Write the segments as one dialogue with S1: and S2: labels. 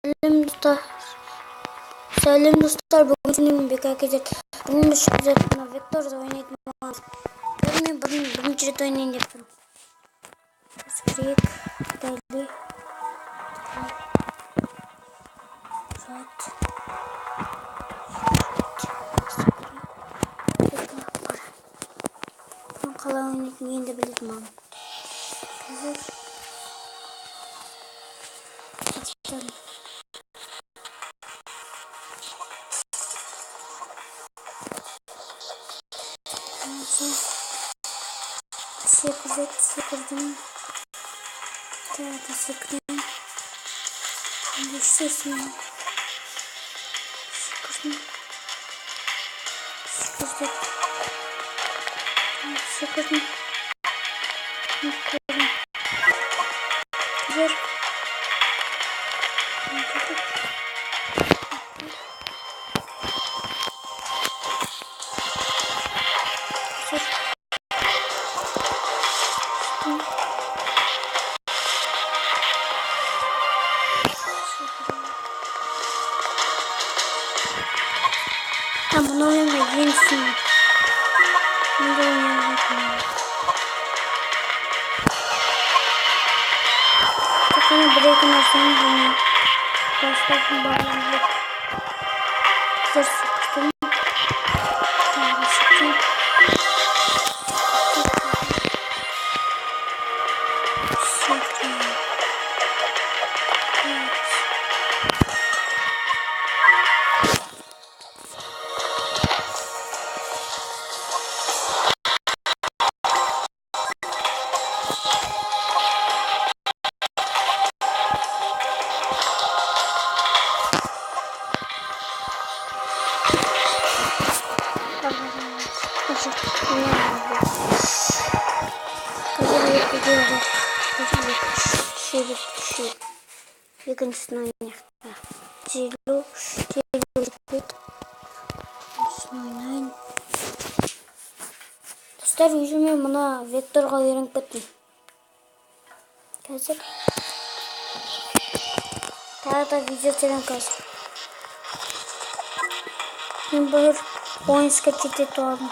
S1: Selam dostlar. Selam dostlar. Bugün senin bir hareket. Bugün şu güzel bir vektör oynayalım. Ben bugün çift oynayın yapıyorum. Sprek deli. Saat. Ben kalan oynayın yine de bilirim abi. Hazır. Başlayalım. Sıkırdım. Kağıda sıkırdım. Düşürsün. Sıkırdım. Sıkırdım. Sıkırdım. Sıkırdım. Hazır. Ben bunu oynamayayım şimdi. Bunu da oynayalım. Bakın break'in arasını bunu. Başka bağlamı yok. Zır sıktım. Sonra sıktım. Sıktım. Evet. Yakıncısını oynayalım. Zero liquid. Oynayın. Dostlar yüzüme buna vektörga öğrenip kettim. Hazır. Daha da video çeken kalsın. Ben böyle oyun skate aldım.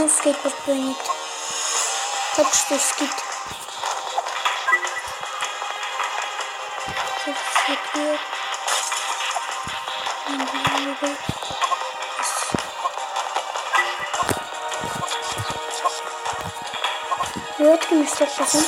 S1: Skateboard oynayın. Kaçtı skate. Çekiyor. Evet ki müstaklasın.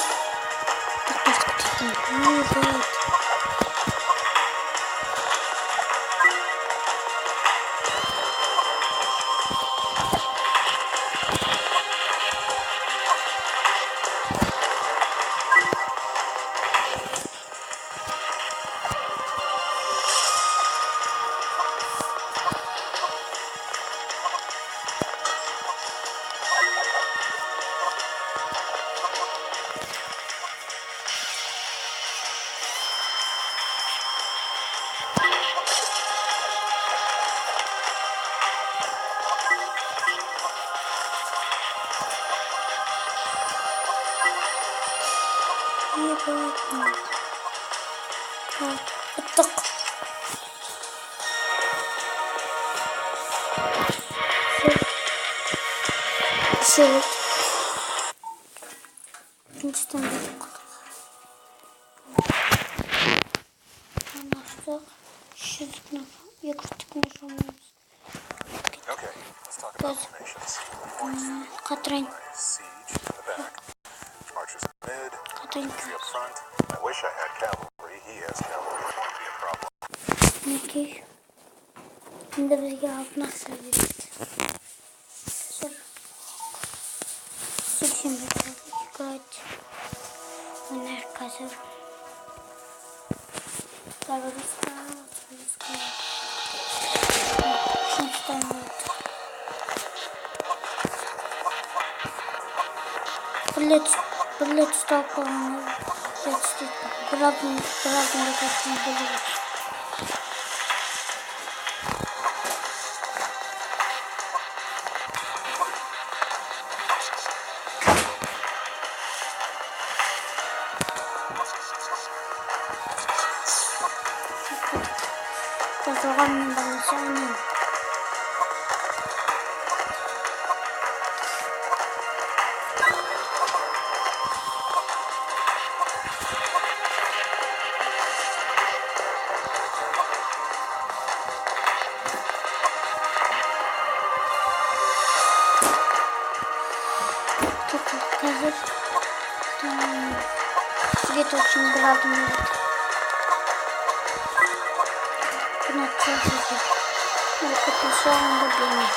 S1: Evet. Attık. Şöyle. İkinci tane bakalım. Anlaştık. Şurada yakıştık mı sonra?
S2: Okay, let's talk about formations.
S1: Katrin.
S2: Siege in the back. Archers mid.
S1: Katrin.
S2: Infantry up front. I wish I had cavalry. He has cavalry. It's going to be a problem.
S1: Peki. Şimdi bizi altına sığdırırız. Şimdi kaç. Bunlar kazır. Tarabista. Bullet stop on. Let's do. Grabbing the person bullet. соған мен бірінші ойнаймын. Қазір где-то очень градус будет. На часики. Ну, потом он добьет.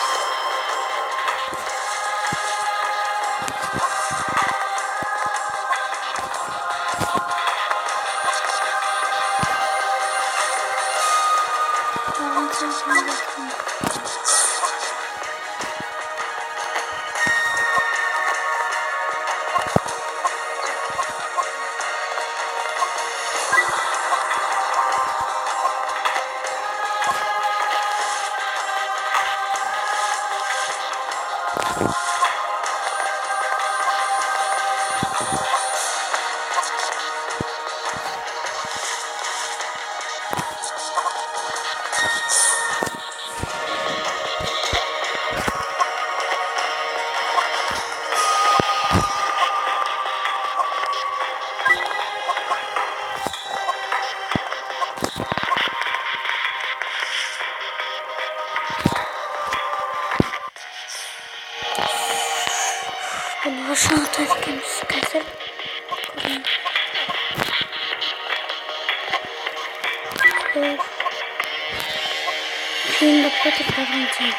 S1: Bunu aşağı atarken sıkıntı. Şimdi patır patır.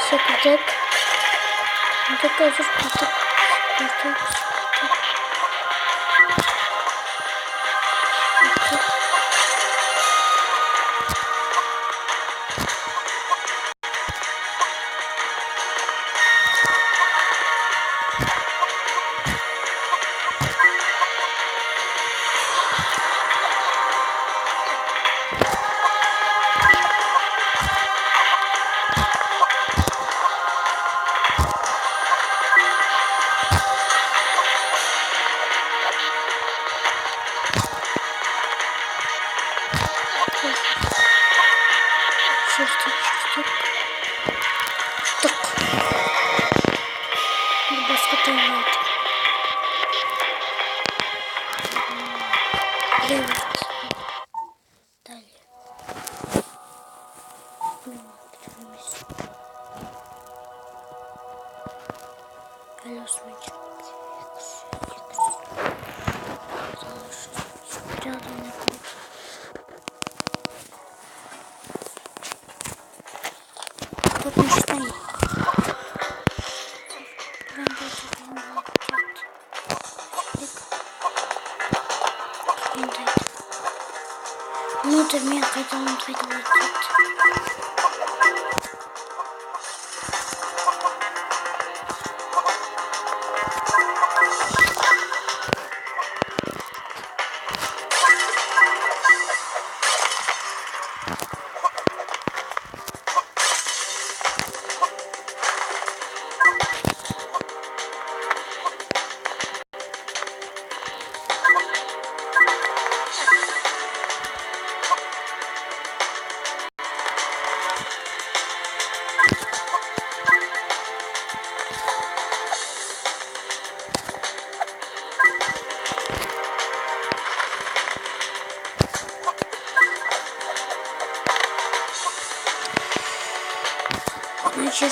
S1: Sekecek. Untuk hazır tutup basket oynadık. Evet. Далее. Колес мячик. Тут не стоит. Внутрь меня хотел он хотел.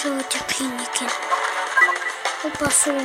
S1: Начать клиники. Опасный.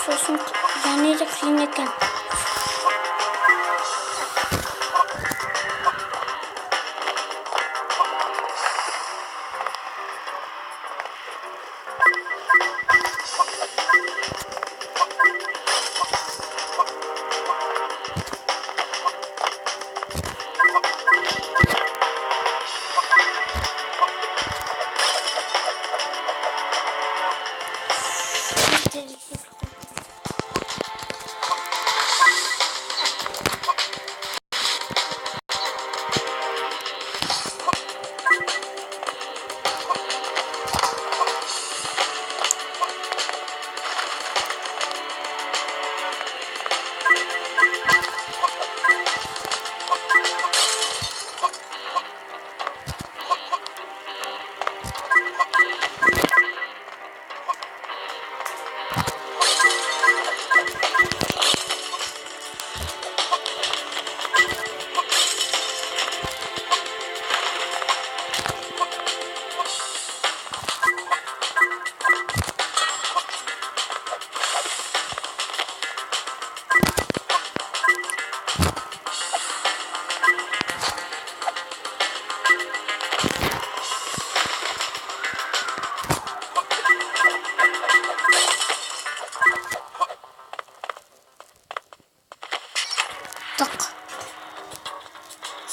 S1: Sosun yani de kıyın eken.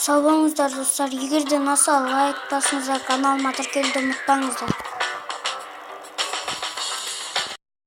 S1: Sağ olыңыздар достар. Егер де насал лайк басыңыздар, каналыма тіркелуді ұмытпаңыздар.